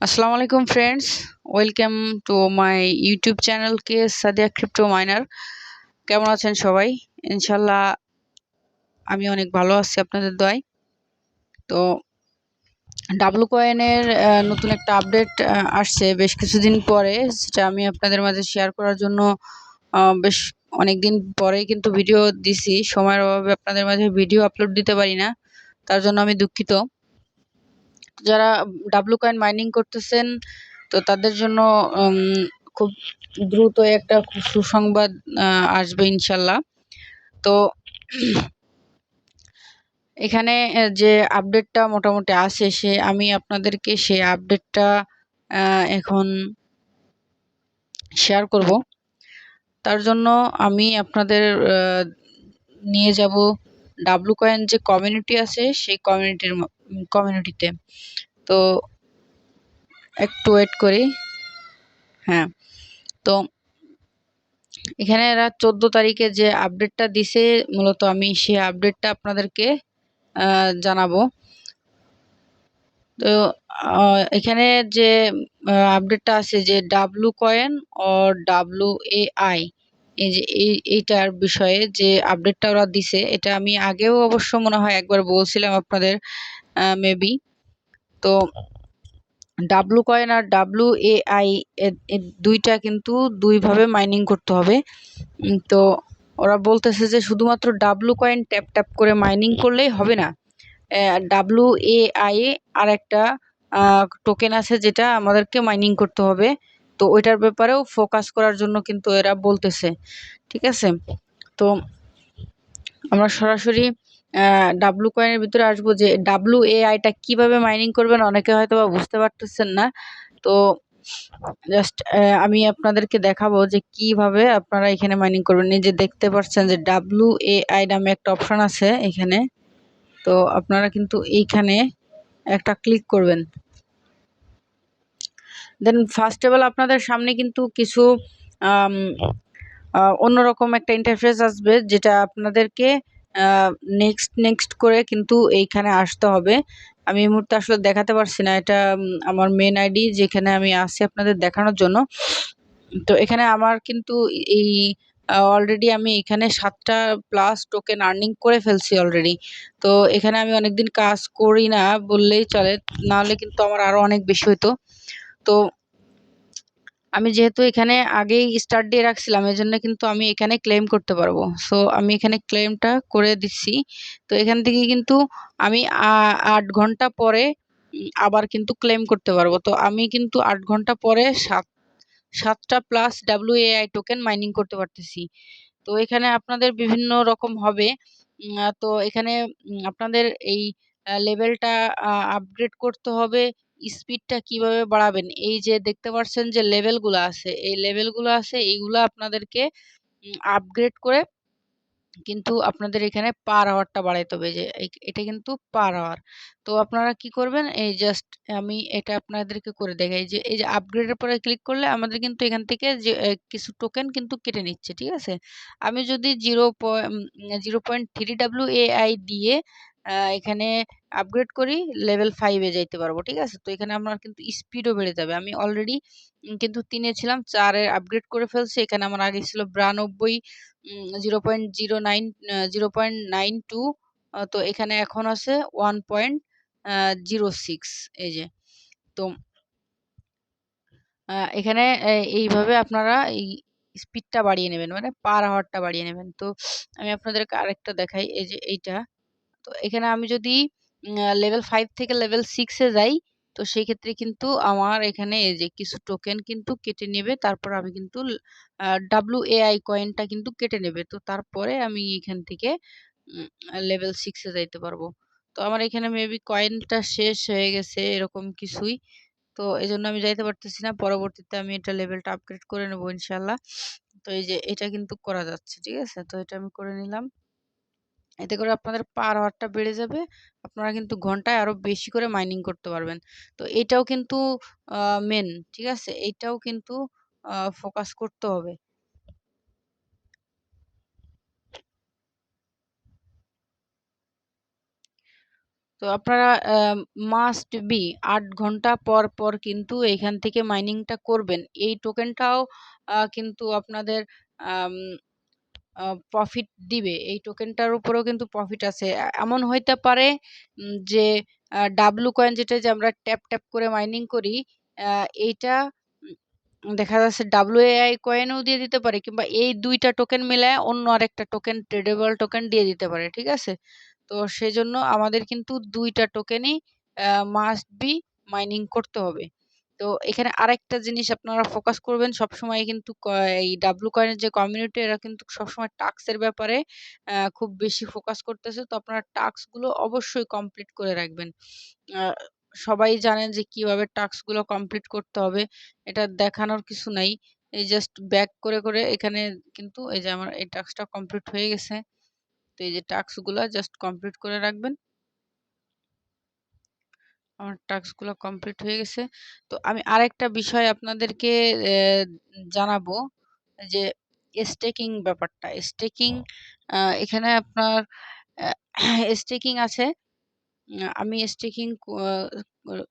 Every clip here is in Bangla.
আসসালামু আলাইকুম friends, welcome to my YouTube channel K Sadia crypto minor. কেমন আছেন সবাই? ইনশাল্লাহ আমি অনেক ভালো আছি আপনাদের দোয়ায়। তো ডাব্লু কয়েনের নতুন একটা আপডেট আসছে বেশ কিছুদিন পরে, যেটা আমি আপনাদের মাঝে শেয়ার করার জন্য বেশ অনেকদিন পরেই কিন্তু ভিডিও দিছি। সময়ের অভাবে আপনাদের মাঝে ভিডিও আপলোড দিতে পারি না, তার জন্য আমি দুঃখিত। যারা ডাব্লু কয়েন মাইনিং করতেছেন, তো তাদের জন্য খুব দ্রুত একটা সুসংবাদ আসবে ইনশাল্লাহ। তো এখানে যে আপডেটটা মোটামুটি আসে, আমি আপনাদেরকে সেই আপডেটটা এখন শেয়ার করব। তার জন্য আমি আপনাদের নিয়ে যাব ডাব্লু কয়েন যে কমিউনিটি আছে সেই কমিউনিটিতে। তো একটু ওয়েট করি। হ্যাঁ, তো এখানে এরা 14 তারিখে যে আপডেটটা দিছে, মূলত আমি সেই আপডেটটা আপনাদেরকে জানাবো। তো এখানে যে আপডেটটা আছে যে W coin or W AI, এই যে এইটার বিষয়ে যে আপডেটটা ওরা দিছে, এটা আমি আগেও অবশ্য মনে হয় একবার বলছিলাম আপনাদের মেবি। তো ডাব্লু কয়েন আর ডাব্লু এআই দুইটা কিন্তু দুইভাবে মাইনিং করতে হবে। তো ওরা বলতেছে যে শুধুমাত্র ডাব্লু কয়েন ট্যাপ ট্যাপ করে মাইনিং করলেই হবে না। ডাব্লু এআই আর একটা টোকেন আছে যেটা আমাদেরকে মাইনিং করতে হবে। তো ওইটার ব্যাপারেও ফোকাস করার জন্য কিন্তু এরা বলতেছে। ঠিক আছে, তো আমরা সরাসরি ডাব্লু কয়েনের ভিতরে আসবো যে ডাব্লু এআইটা কিভাবে মাইনিং করবেন, অনেকে হয়তো বা বুঝতে পারতেছেন না। তো জাস্ট আমি আপনাদেরকে দেখাবো যে কিভাবে আপনারা এখানে মাইনিং করবেন। এই যে দেখতে পাচ্ছেন যে ডাব্লু এআই নামে একটা অপশন আছে এখানে। তো আপনারা কিন্তু এইখানে একটা ক্লিক করবেন। দেন ফার্স্ট অফ অল আপনাদের সামনে কিন্তু কিছু অন্যরকম একটা ইন্টারফেস আসবে, যেটা আপনাদেরকে নেক্সট নেক্সট করে কিন্তু এইখানে আসতে হবে। আমি এই মুহূর্তে আসলে দেখাতে পারছি না, এটা আমার মেন আইডি যেখানে আমি আসি আপনাদের দেখানোর জন্য। তো এখানে আমার কিন্তু এই অলরেডি আমি এখানে 7টা প্লাস টোকেন আর্নিং করে ফেলছি অলরেডি। তো এখানে আমি অনেকদিন কাজ করি না বললেই চলে, নাহলে কিন্তু আমার আরো অনেক বেশি হতো। তো আমি যেহেতু এখানে আগেই স্টার্ট দিয়ে রাখছিলাম, এজন্য কিন্তু আমি এখানে ক্লেম করতে পারবো। সো আমি এখানে ক্লেমটা করে দিচ্ছি। তো এখান থেকে কিন্তু আমি 8 ঘন্টা পরে আবার কিন্তু ক্লেম করতে পারবো। তো আমি কিন্তু 8 ঘন্টা পরে 7টা প্লাস WAI টোকেন মাইনিং করতে পারতেছি। তো এখানে আপনাদের বিভিন্ন রকম হবে। তো এখানে আপনাদের এই লেভেলটা আপগ্রেড করতে হবে। স্পিডটা কিভাবে বাড়াবেন, এই যে দেখতে পাচ্ছেন যে লেভেলগুলো আছে, এই লেভেলগুলো আছে, এইগুলো আপনাদেরকে আপগ্রেড করে কিন্তু আপনাদের এখানে পার আওয়ারটা বাড়াইতে হবে। যে এটা কিন্তু পার আওয়ার। তো আপনারা কি করবেন, এই জাস্ট আমি এটা আপনাদেরকে করে দেখাই যে এই যে আপগ্রেডের পরে ক্লিক করলে আমাদের কিন্তু এখান থেকে যে কিছু টোকেন কিন্তু কেটে নিচ্ছে। ঠিক আছে, আমি যদি 0.3 WAI দিয়ে এখানে আপগ্রেড করি, লেভেল 5-এ যাইতে পারবো। ঠিক আছে, তো এখানে আমার কিন্তু স্পিডও বেড়ে যাবে। আমি অলরেডি কিন্তু 3-এ ছিলাম, 4-এর আপগ্রেড করে ফেলছি। এখানে আমার আগে ছিল 92, 0.92। তো এখানে এখন আছে 1.06। এই যে, তো এখানে এইভাবে আপনারা এই স্পিডটা বাড়িয়ে নেবেন, মানে পার আওয়ারটা বাড়িয়ে নেবেন। তো আমি আপনাদেরকে আরেকটা দেখাই, এই যে এইটা। তো এখানে আমি যদি লেভেল 5 থেকে লেভেল 6-এ যাই, তো সেই ক্ষেত্রে কিন্তু আমার এখানে এই যে কিছু টোকেন কিন্তু কেটে নেবে। তারপর আমি কিন্তু WAI কয়েনটা কিন্তু কেটে নেবে। তো তারপরে আমি এখান থেকে লেভেল 6-এ যাইতে পারবো। তো আমার এখানে মেবি কয়েনটা শেষ হয়ে গেছে এরকম কিছুই। তো এজন্য আমি যাইতে পারতেছি না। পরবর্তীতে আমি এটা লেভেলটা আপগ্রেড করে নেবো ইনশাল্লাহ। তো এই যে এটা কিন্তু করা যাচ্ছে। ঠিক আছে, তো এটা আমি করে নিলাম। এতে করে আপনাদের পার আওয়ারটা বেড়ে যাবে। আপনারা কিন্তু ঘন্টায় আরো বেশি করে মাইনিং করতে পারবেন। তো এটাও কিন্তু মেন। ঠিক আছে, এইটাও কিন্তু ফোকাস করতে হবে। তো আপনারা মাস্ট বি ৮ ঘন্টা পর পর কিন্তু এখান থেকে মাইনিংটা করবেন। এই টোকেনটাও কিন্তু আপনাদের আম প্রফিট দিবে। এই টোকেনটার উপরেও কিন্তু প্রফিট আছে। এমন হইতে পারে যে ডাব্লু কয়েন যেটা যে আমরা ট্যাপ করে মাইনিং করি, এইটা দেখা যাচ্ছে WAI কয়েনও দিয়ে দিতে পারে, কিংবা এই ২ টা টোকেন মিলায় অন্য আরেকটা টোকেন, ট্রেডেবল টোকেন দিয়ে দিতে পারে। ঠিক আছে? তো সেজন্য আমাদের কিন্তু ২ টা টোকেনই মাস্ট বি মাইনিং করতে হবে। তো এখানে আরেকটা জিনিস আপনারা ফোকাস করবেন সবসময়, কিন্তু এই ডাব্লু কয়েনের যে কমিউনিটি, এরা কিন্তু সবসময় টাস্কের ব্যাপারে খুব বেশি ফোকাস করতেছে। তো আপনারা টাস্কগুলো অবশ্যই কমপ্লিট করে রাখবেন। আ সবাই জানেন যে কিভাবে টাস্কগুলো কমপ্লিট করতে হবে। এটা দেখানোর কিছু নাই। এই জাস্ট ব্যাক করে এখানে কিন্তু এই যে আমার এই টাস্কটা কমপ্লিট হয়ে গেছে। তো এই যে টাস্কগুলা জাস্ট কমপ্লিট করে রাখবেন। আমার টাস্কগুলো কমপ্লিট হয়ে গেছে। তো আমি আরেকটা বিষয় আপনাদেরকে জানাবো যে স্টেকিং ব্যাপারটা। স্টেকিং এখানে আপনার স্টেকিং আছে। আমি স্টেকিং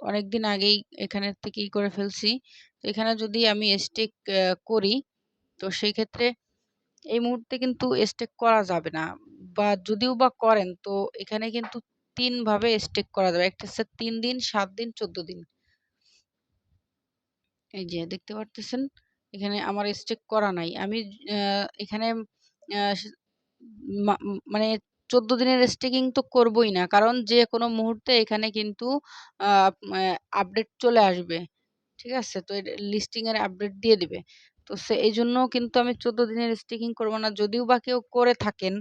অনেকদিন আগেই এখানের থেকেই করে ফেলছি। তো এখানে যদি আমি স্টেক করি, তো সেই ক্ষেত্রে এই মুহূর্তে কিন্তু স্টেক করা যাবে না, বা যদিও বা করেন তো এখানে কিন্তু ৩ ভাবে স্টেক করা যাবে। একটা হচ্ছে ৩ দিন, ৭ দিন, ১৪ দিন। এই যে দেখতে পারতেছেন, এখানে আমার স্টেক করা নাই। আমি এখানে আ মানে ১৪ দিনের স্টেকিং তো করবই না। কারণ যেকোনো মুহূর্তে এখানে কিন্তু আ আপডেট চলে আসবে। ঠিক আছে? তো লিস্টিং এর আপডেট দিয়ে দিবে। তো এইজন্য কিন্তু আমি ১৪ দিনের স্টেকিং করব না। যদিও বা কেউ করে থাকেন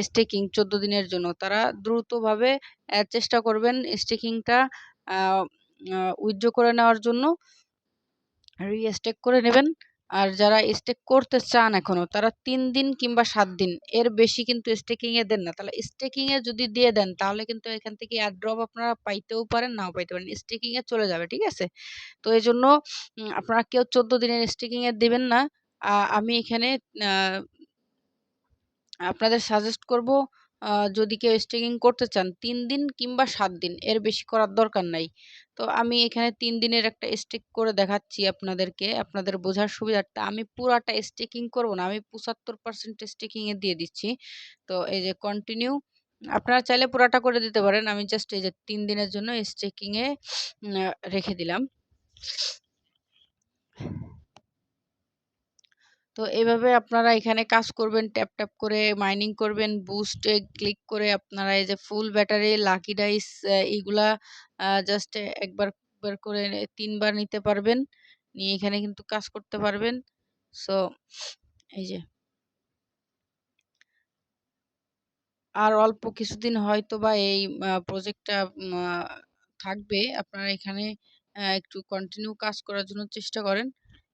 স্টেকিং ১৪ দিনের জন্য, তারা দ্রুতভাবে চেষ্টা করবেন স্টেকিংটা আ আ উইথড্র করে নেওয়ার জন্য। রি-স্টেক করে নেবেন। আর যারা স্টেক করতে চান এখনো, তারা ৩ দিন কিংবা ৭ দিন, এর বেশি কিন্তু স্টেকিং এ দেন না। তাহলে স্টেকিং এ যদি দিয়ে দেন, তাহলে কিন্তু এখান থেকে এয়ারড্রপ আপনারা পাইতেও পারেন, নাও পাইতে পারেন। স্টেকিং এ চলে যাবে। ঠিক আছে? তো এজন্য আপনারা কেউ ১৪ দিনের স্টেকিং এ দিবেন না। আমি এখানে আ আপনাদের সাজেস্ট করব, যদি কেউ স্টেকিং করতে চান ৩ দিন কিংবা ৭ দিন, এর বেশি করার দরকার নাই। তো আমি এখানে ৩ দিনের একটা স্টেক করে দেখাচ্ছি আপনাদেরকে, আপনাদের বোঝার সুবিধার্থে। আমি পুরাটা স্টেকিং করব না, আমি ৭৫% স্টেকিং এ দিয়ে দিচ্ছি। তো এই যে কন্টিনিউ, আপনারা চাইলে পুরাটা করে দিতে পারেন। আমি জাস্ট এই যে ৩ দিনের জন্য স্টেকিং এ রেখে দিলাম। তো এভাবে আপনারা এখানে কাজ করবেন, ট্যাপ করে মাইনিং করবেন, বুস্টে ক্লিক করে আপনারা এই যে ফুল ব্যাটারি, লাকি ডাইস এইগুলা জাস্ট একবার করে ৩ বার নিতে পারবেন। নিয়ে এখানে কিন্তু কাজ করতে পারবেন। সো এই যে আর অল্প কিছুদিন হয়তোবা এই প্রজেক্টটা থাকবে। আপনারা এখানে একটু কন্টিনিউ কাজ করার জন্য চেষ্টা করেন।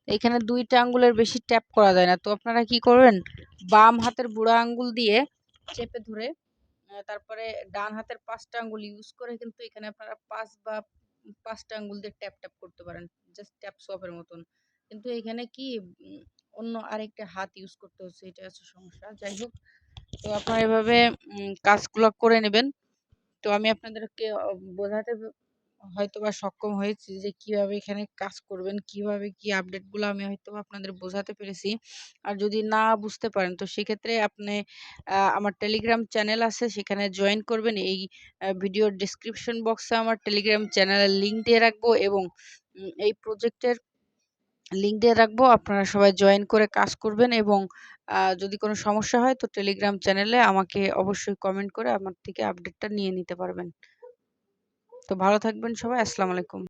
এখানে ২ টা আঙ্গুলের বেশি ট্যাপ করা যায় না। তো আপনারা কি করবেন? বাম হাতের বুড়া আঙ্গুল দিয়ে চেপে ধরে তারপরে ডান হাতের ৫ টা আঙ্গুল ইউজ করে কিন্তু এখানে আপনারা ৫ বা ৫ টা আঙ্গুল দিয়ে ট্যাপ করতে পারেন। জাস্ট ট্যাপ সোয়াপের মতন। কিন্তু এখানে কি অন্য আরেকটা হাত ইউজ করতে হচ্ছে, এটা হচ্ছে সমস্যা। যাই হোক, তো আপনারা এভাবে কাজগুলা করে নেবেন। তো আমি আপনাদেরকে বোঝাতে হয়তোবা সক্ষম হয়েছি যে কিভাবে এখানে কাজ করবেন, কিভাবে কি আপডেটগুলো আমি হয়তোবা আপনাদের বোঝাতে পেরেছি। আর যদি না বুঝতে পারেন, তো সেক্ষেত্রে আপনি আমার টেলিগ্রাম চ্যানেল আছে, সেখানে জয়েন করবেন। এই ভিডিওর ডেসক্রিপশন বক্সে আমার টেলিগ্রাম চ্যানেলের লিংক দিয়ে রাখবো, এবং এই প্রজেক্টের লিংক দিয়ে রাখবো। আপনারা সবাই জয়েন করে কাজ করবেন, এবং যদি কোনো সমস্যা হয় তো টেলিগ্রাম চ্যানেলে আমাকে অবশ্যই কমেন্ট করে আমার থেকে আপডেটটা নিয়ে নিতে পারবেন। তো ভালো থাকবেন সবাই। আসসালামু আলাইকুম।